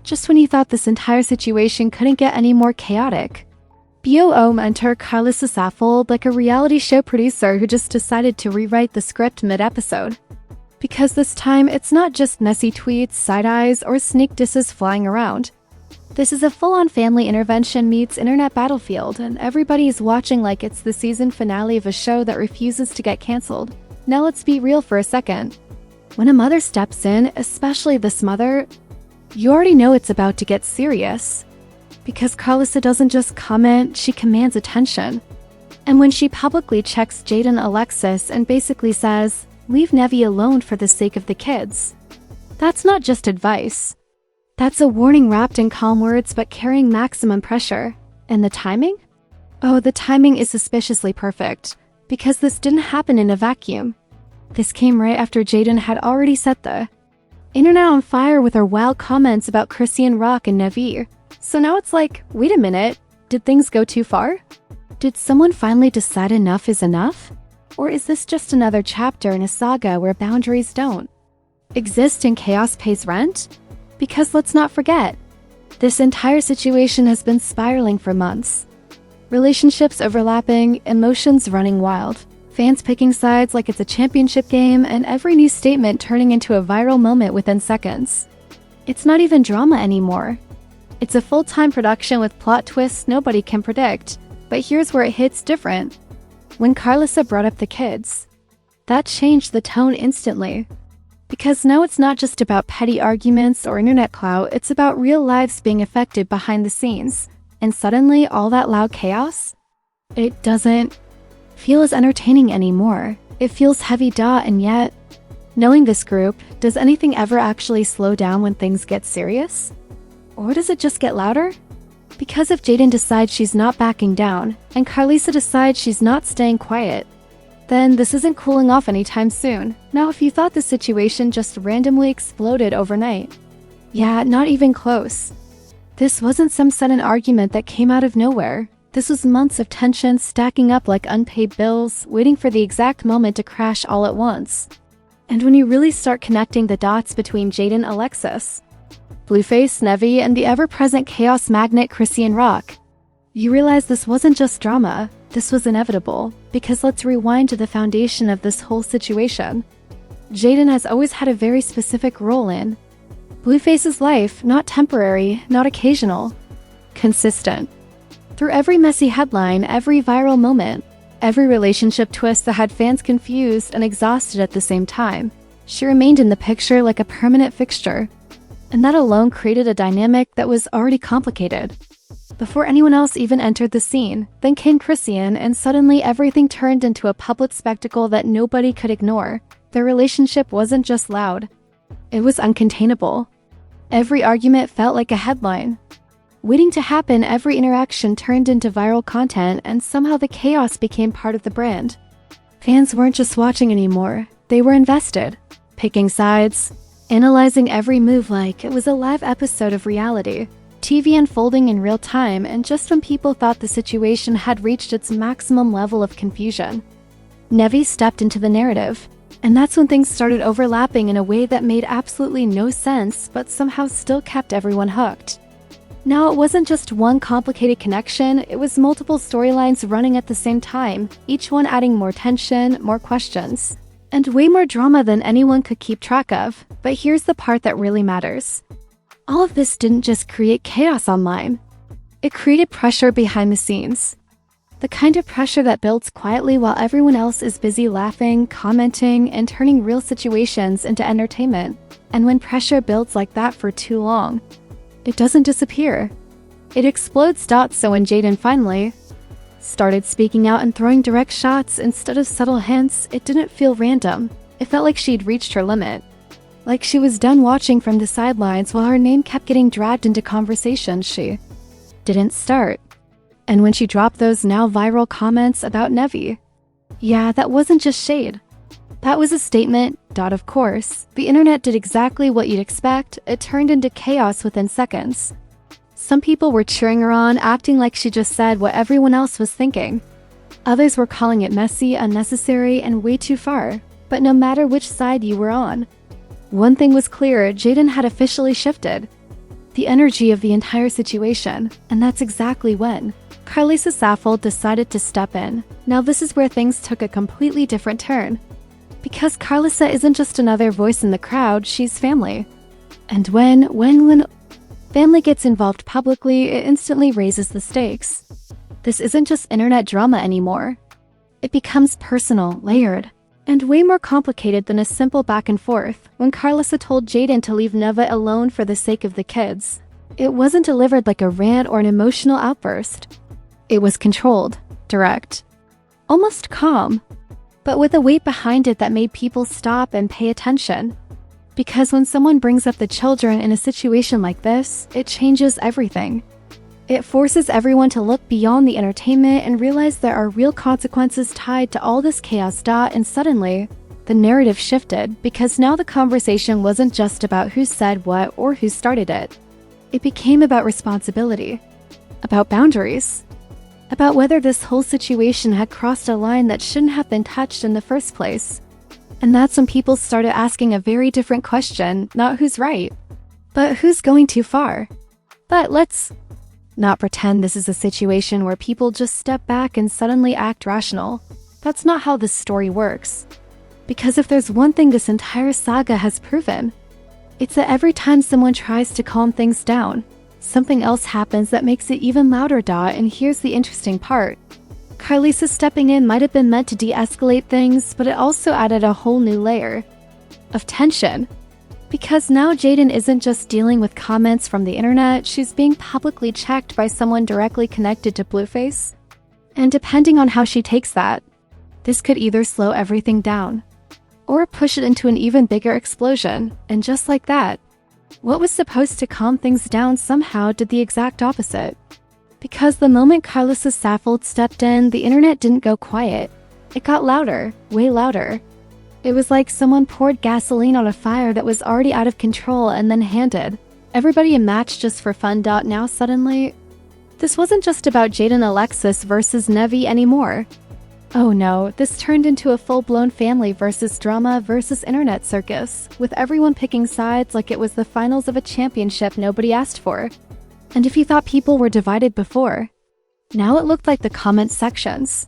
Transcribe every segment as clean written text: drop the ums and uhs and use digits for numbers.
just when you thought this entire situation couldn't get any more chaotic. BOOM enter Karlissa Saffold like a reality show producer who just decided to rewrite the script mid-episode. Because this time, it's not just messy tweets, side-eyes, or sneak disses flying around. This is a full-on family intervention meets internet battlefield, and everybody is watching like it's the season finale of a show that refuses to get cancelled. Now let's be real for a second. When a mother steps in, especially this mother, you already know it's about to get serious. Because Karlissa doesn't just comment, she commands attention. And when she publicly checks Jaidyn Alexis and basically says, "Leave Nevaeh alone for the sake of the kids," that's not just advice. That's a warning wrapped in calm words but carrying maximum pressure. And the timing? Oh, the timing is suspiciously perfect. Because this didn't happen in a vacuum. This came right after Jaidyn had already set the internet on fire with her wild comments about Chrissy Rock and Nevaeh. So now it's like, wait a minute, did things go too far? Did someone finally decide enough is enough? Or is this just another chapter in a saga where boundaries don't exist and chaos pays rent? Because let's not forget, this entire situation has been spiraling for months. Relationships overlapping, emotions running wild, fans picking sides like it's a championship game, and every new statement turning into a viral moment within seconds. It's not even drama anymore. It's a full-time production with plot twists nobody can predict. But here's where it hits different. When Karlissa brought up the kids, that changed the tone instantly. Because now it's not just about petty arguments or internet clout, it's about real lives being affected behind the scenes. And suddenly, all that loud chaos? It doesn't feel as entertaining anymore. It feels heavy, and yet, knowing this group, does anything ever actually slow down when things get serious? Or does it just get louder? Because if Jaidyn decides she's not backing down, and Karlissa decides she's not staying quiet, then this isn't cooling off anytime soon. Now, if you thought the situation just randomly exploded overnight, yeah, not even close. This wasn't some sudden argument that came out of nowhere. This was months of tension stacking up like unpaid bills, waiting for the exact moment to crash all at once. And when you really start connecting the dots between Jaidyn Alexis, Blueface, Nevaeh, and the ever-present chaos magnet Chrissy Rock, you realize this wasn't just drama, this was inevitable. Because let's rewind to the foundation of this whole situation. Jaidyn has always had a very specific role in Blueface's life, not temporary, not occasional, consistent. Through every messy headline, every viral moment, every relationship twist that had fans confused and exhausted at the same time, she remained in the picture like a permanent fixture. And that alone created a dynamic that was already complicated. Before anyone else even entered the scene, then came Chrissy and suddenly everything turned into a public spectacle that nobody could ignore. Their relationship wasn't just loud. It was uncontainable. Every argument felt like a headline. Waiting to happen, every interaction turned into viral content, and somehow the chaos became part of the brand. Fans weren't just watching anymore. They were invested, picking sides, analyzing every move like it was a live episode of reality TV unfolding in real time. And just when people thought the situation had reached its maximum level of confusion, Nevaeh stepped into the narrative. And that's when things started overlapping in a way that made absolutely no sense, but somehow still kept everyone hooked. Now, it wasn't just one complicated connection, it was multiple storylines running at the same time, each one adding more tension, more questions, and way more drama than anyone could keep track of. But here's the part that really matters. All of this didn't just create chaos online. It created pressure behind the scenes. The kind of pressure that builds quietly while everyone else is busy laughing, commenting, and turning real situations into entertainment. And when pressure builds like that for too long, it doesn't disappear. It explodes. So when Jaidyn finally started speaking out and throwing direct shots instead of subtle hints, it didn't feel random. It felt like she'd reached her limit. Like she was done watching from the sidelines while her name kept getting dragged into conversations she didn't start. And when she dropped those now viral comments about Nevaeh, yeah, that wasn't just shade. That was a statement. Of course, the internet did exactly what you'd expect. It turned into chaos within seconds. Some people were cheering her on, acting like she just said what everyone else was thinking. Others were calling it messy, unnecessary, and way too far. But no matter which side you were on, one thing was clear: Jaidyn had officially shifted. the energy of the entire situation, and that's exactly when Karlissa decided to step in. Now this is where things took a completely different turn. Because Karlissa isn't just another voice in the crowd, she's family. And when family gets involved publicly, it instantly raises the stakes. This isn't just internet drama anymore. It becomes personal, layered, and way more complicated than a simple back and forth. When Karlissa told Jaidyn to leave Nevaeh alone for the sake of the kids, it wasn't delivered like a rant or an emotional outburst. It was controlled, direct, almost calm, but with a weight behind it that made people stop and pay attention. Because when someone brings up the children in a situation like this, it changes everything. It forces everyone to look beyond the entertainment and realize there are real consequences tied to all this chaos. And suddenly, the narrative shifted, because now the conversation wasn't just about who said what or who started it. It became about responsibility, about boundaries, about whether this whole situation had crossed a line that shouldn't have been touched in the first place. And that's when people started asking a very different question, not who's right, but who's going too far. But let's not pretend this is a situation where people just step back and suddenly act rational. That's not how this story works. Because if there's one thing this entire saga has proven, it's that every time someone tries to calm things down, something else happens that makes it even louder. And here's the interesting part. Karlissa stepping in might have been meant to de-escalate things, but it also added a whole new layer of tension. Because now Jaidyn isn't just dealing with comments from the internet, she's being publicly checked by someone directly connected to Blueface. And depending on how she takes that, this could either slow everything down or push it into an even bigger explosion. And just like that, what was supposed to calm things down somehow did the exact opposite. Because the moment Karlissa stepped in, the internet didn't go quiet. It got louder, way louder. It was like someone poured gasoline on a fire that was already out of control and then handed everybody a match just for fun. Now suddenly, this wasn't just about Jaidyn Alexis versus Nevaeh anymore. Oh no, this turned into a full-blown family versus drama versus internet circus, with everyone picking sides like it was the finals of a championship nobody asked for. And if you thought people were divided before, now it looked like the comment sections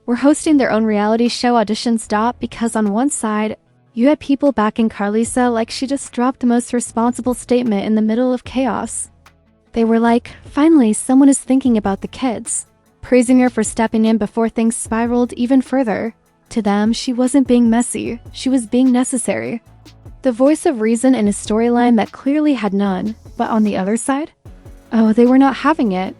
were hosting their own reality show auditions. Because on one side, you had people backing Karlissa like she just dropped the most responsible statement in the middle of chaos. They were like, finally someone is thinking about the kids, praising her for stepping in before things spiraled even further. To them, she wasn't being messy, she was being necessary. The voice of reason in a storyline that clearly had none. But on the other side, oh, they were not having it.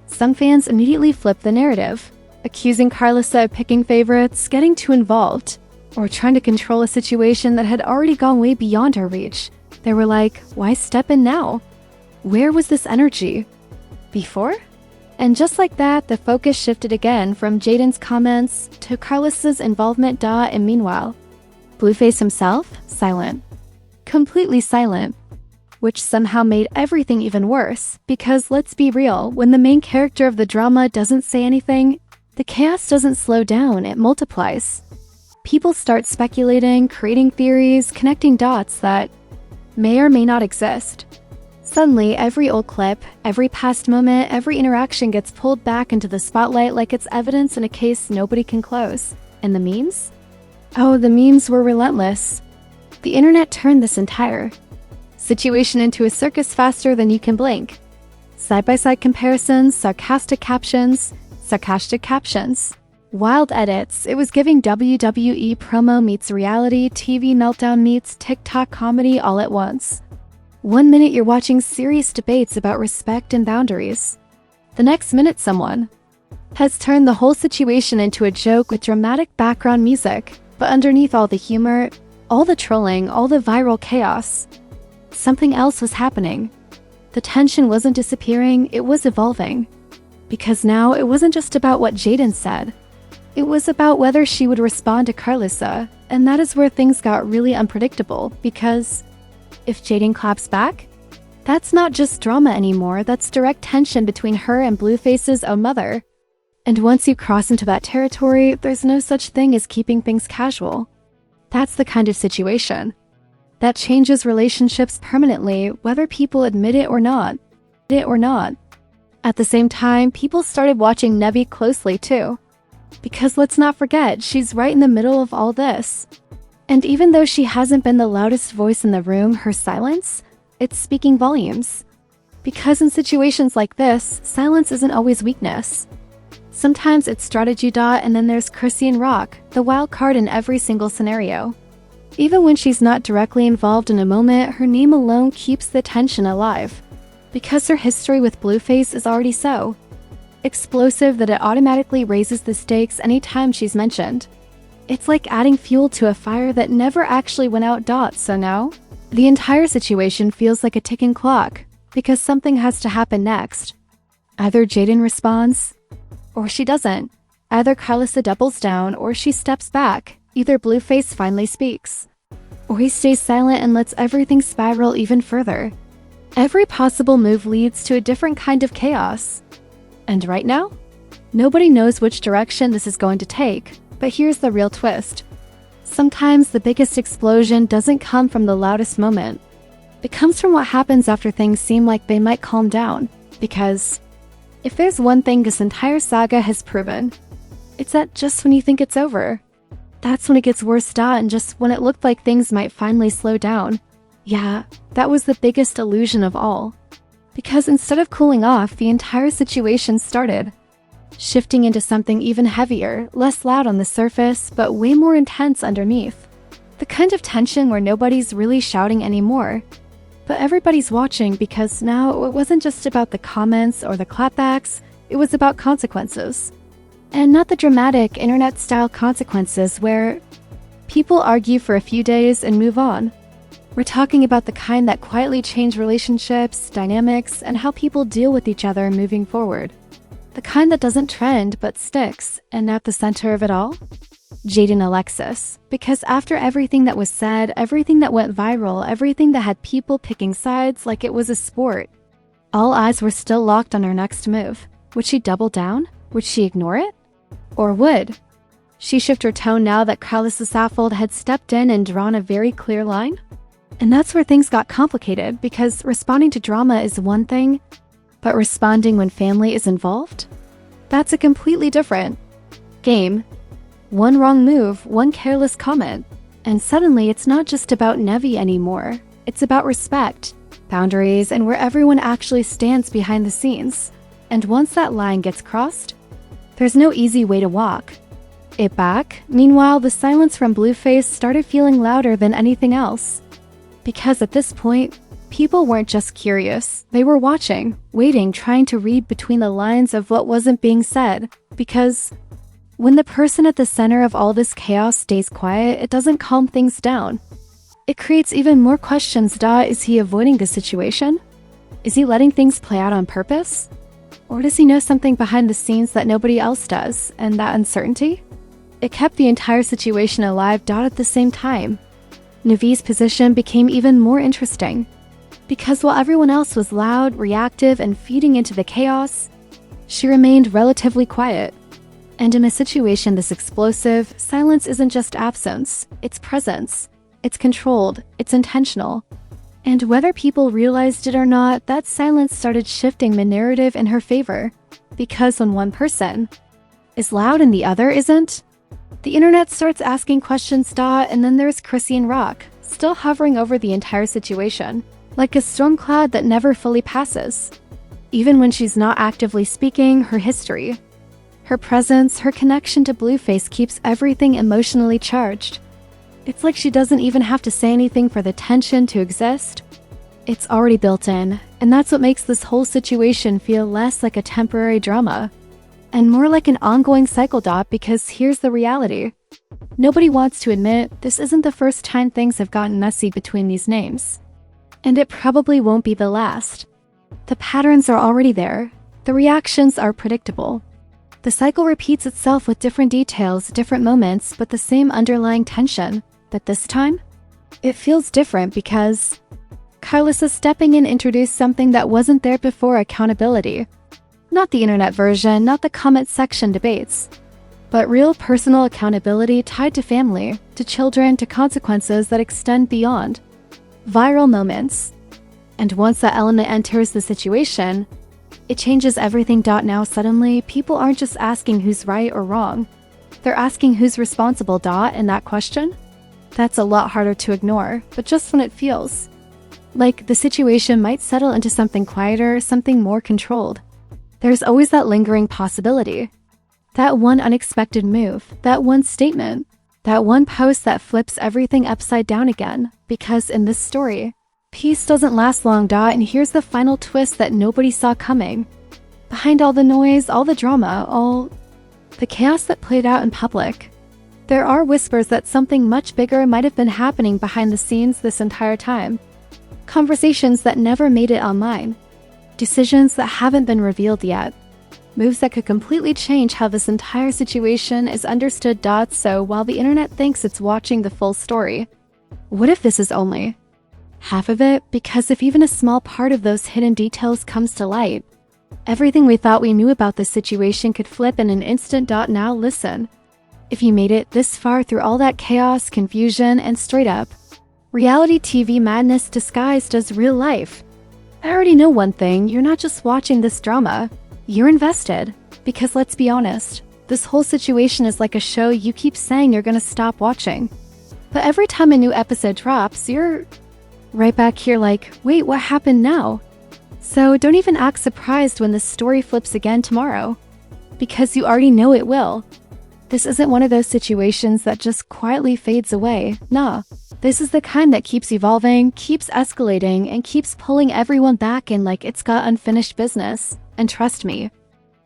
Some fans immediately flipped the narrative, accusing Karlissa of picking favorites, getting too involved, or trying to control a situation that had already gone way beyond her reach. They were like, why step in now? Where was this energy before? And just like that, the focus shifted again from Jaidyn's comments to Karlissa's involvement. And meanwhile, Blueface himself, silent. Completely silent. Which somehow made everything even worse, because let's be real, when the main character of the drama doesn't say anything, the chaos doesn't slow down, it multiplies. People start speculating, creating theories, connecting dots that may or may not exist. Suddenly, every old clip, every past moment, every interaction gets pulled back into the spotlight like it's evidence in a case nobody can close. And the memes? Oh, the memes were relentless. The internet turned this entire situation into a circus faster than you can blink. Side-by-side comparisons, sarcastic captions, wild edits. It was giving WWE promo meets reality TV meltdown meets TikTok comedy all at once. 1 minute you're watching serious debates about respect and boundaries. The next minute someone has turned the whole situation into a joke with dramatic background music. But underneath all the humor, all the trolling, all the viral chaos, something else was happening. The tension wasn't disappearing, it was evolving. Because now it wasn't just about what Jaidyn said. It was about whether she would respond to Karlissa, and that is where things got really unpredictable, because if Jaidyn claps back, that's not just drama anymore, that's direct tension between her and Blueface's own mother. And once you cross into that territory, there's no such thing as keeping things casual. That's the kind of situation that changes relationships permanently, whether people admit it or not. At the same time, people started watching Nevaeh closely too. Because let's not forget, she's right in the middle of all this. And even though she hasn't been the loudest voice in the room, her silence, it's speaking volumes. Because in situations like this, silence isn't always weakness. Sometimes it's strategy. And then there's Karlissa Rock, the wild card in every single scenario. Even when she's not directly involved in a moment, her name alone keeps the tension alive. Because her history with Blueface is already so explosive that it automatically raises the stakes anytime she's mentioned. It's like adding fuel to a fire that never actually went out. So now, the entire situation feels like a ticking clock, because something has to happen next. Either Jaidyn responds, or she doesn't. Either Karlissa doubles down, or she steps back. Either Blueface finally speaks, or he stays silent and lets everything spiral even further. Every possible move leads to a different kind of chaos. And right now, nobody knows which direction this is going to take, but here's the real twist. Sometimes the biggest explosion doesn't come from the loudest moment. It comes from what happens after things seem like they might calm down, because if there's one thing this entire saga has proven, it's that just when you think it's over, that's when it gets worse. And just when it looked like things might finally slow down. Yeah, that was the biggest illusion of all. Because instead of cooling off, the entire situation started shifting into something even heavier, less loud on the surface, but way more intense underneath. The kind of tension where nobody's really shouting anymore, but everybody's watching, because now it wasn't just about the comments or the clapbacks, it was about consequences. And not the dramatic internet-style consequences where people argue for a few days and move on. We're talking about the kind that quietly change relationships, dynamics, and how people deal with each other moving forward. The kind that doesn't trend but sticks, and at the center of it all, Jaidyn Alexis. Because after everything that was said, everything that went viral, everything that had people picking sides like it was a sport, all eyes were still locked on her next move. Would she double down? Would she ignore it? Or would she shift her tone now that Karlissa had stepped in and drawn a very clear line? And that's where things got complicated, because responding to drama is one thing, but responding when family is involved? That's a completely different game. One wrong move, one careless comment, and suddenly it's not just about Nevaeh anymore. It's about respect, boundaries, and where everyone actually stands behind the scenes. And once that line gets crossed, there's no easy way to walk it back. Meanwhile, the silence from Blueface started feeling louder than anything else. Because at this point, people weren't just curious, they were watching, waiting, trying to read between the lines of what wasn't being said. Because when the person at the center of all this chaos stays quiet, it doesn't calm things down. It creates even more questions. Is he avoiding the situation? Is he letting things play out on purpose? Or does he know something behind the scenes that nobody else does? And that uncertainty? It kept the entire situation alive. At the same time, Nevaeh's position became even more interesting. Because while everyone else was loud, reactive, and feeding into the chaos, she remained relatively quiet. And in a situation this explosive, silence isn't just absence, it's presence. It's controlled, it's intentional. And whether people realized it or not, that silence started shifting the narrative in her favor. Because when one person is loud and the other isn't, the internet starts asking questions. And then there's Karlissa Rock, still hovering over the entire situation, like a storm cloud that never fully passes. Even when she's not actively speaking, her history, her presence, her connection to Blueface keeps everything emotionally charged. It's like she doesn't even have to say anything for the tension to exist. It's already built in, and that's what makes this whole situation feel less like a temporary drama and more like an ongoing cycle. Because here's the reality. Nobody wants to admit this isn't the first time things have gotten messy between these names. And it probably won't be the last. The patterns are already there. The reactions are predictable. The cycle repeats itself with different details, different moments, but the same underlying tension. But this time, it feels different because Karlissa stepping in introduced something that wasn't there before: accountability. Not the internet version, not the comment section debates, but real personal accountability tied to family, to children, to consequences that extend beyond viral moments. And once that element enters the situation, it changes everything. Now suddenly, people aren't just asking who's right or wrong. They're asking who's responsible. And that question? That's a lot harder to ignore, but just when it feels like the situation might settle into something quieter, something more controlled, there's always that lingering possibility. That one unexpected move, that one statement, that one post that flips everything upside down again. Because in this story, peace doesn't last long. And here's the final twist that nobody saw coming. Behind all the noise, all the drama, all the chaos that played out in public, there are whispers that something much bigger might have been happening behind the scenes this entire time. Conversations that never made it online. Decisions that haven't been revealed yet. Moves that could completely change how this entire situation is understood. So while the internet thinks it's watching the full story, what if this is only half of it? Because if even a small part of those hidden details comes to light, everything we thought we knew about this situation could flip in an instant. Now listen. If you made it this far through all that chaos, confusion, and straight up reality TV madness disguised as real life, I already know one thing: you're not just watching this drama, you're invested. Because let's be honest, this whole situation is like a show you keep saying you're gonna stop watching, but every time a new episode drops, you're right back here like, wait, what happened now? So don't even act surprised when the story flips again tomorrow, because you already know it will. This isn't one of those situations that just quietly fades away. Nah, this is the kind that keeps evolving, keeps escalating, and keeps pulling everyone back in like it's got unfinished business. And trust me,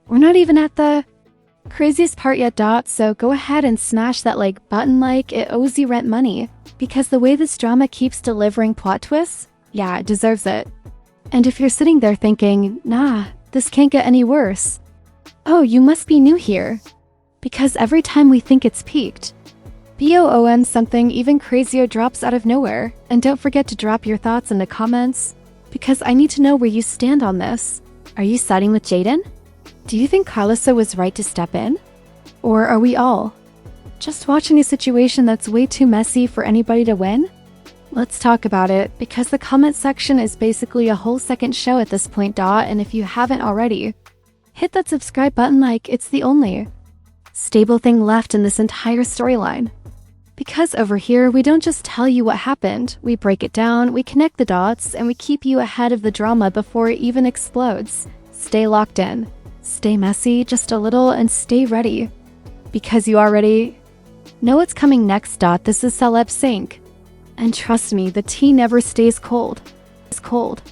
we're not even at the craziest part yet. So go ahead and smash that like button like it owes you rent money, because the way this drama keeps delivering plot twists, yeah, it deserves it. And if you're sitting there thinking, nah, this can't get any worse, oh, you must be new here. Because every time we think it's peaked, something even crazier drops out of nowhere. And don't forget to drop your thoughts in the comments, because I need to know where you stand on this. Are you siding with Jaidyn? Do you think Karlissa was right to step in? Or are we all just watching a situation that's way too messy for anybody to win? Let's talk about it, because the comment section is basically a whole second show at this point. And if you haven't already, hit that subscribe button like it's the only stable thing left in this entire storyline. Because over here, we don't just tell you what happened, we break it down, we connect the dots, and we keep you ahead of the drama before it even explodes. Stay locked in, stay messy just a little, and stay ready, because you already know what's coming next. This is CELEB Sync, and trust me, the tea never stays cold. It's cold.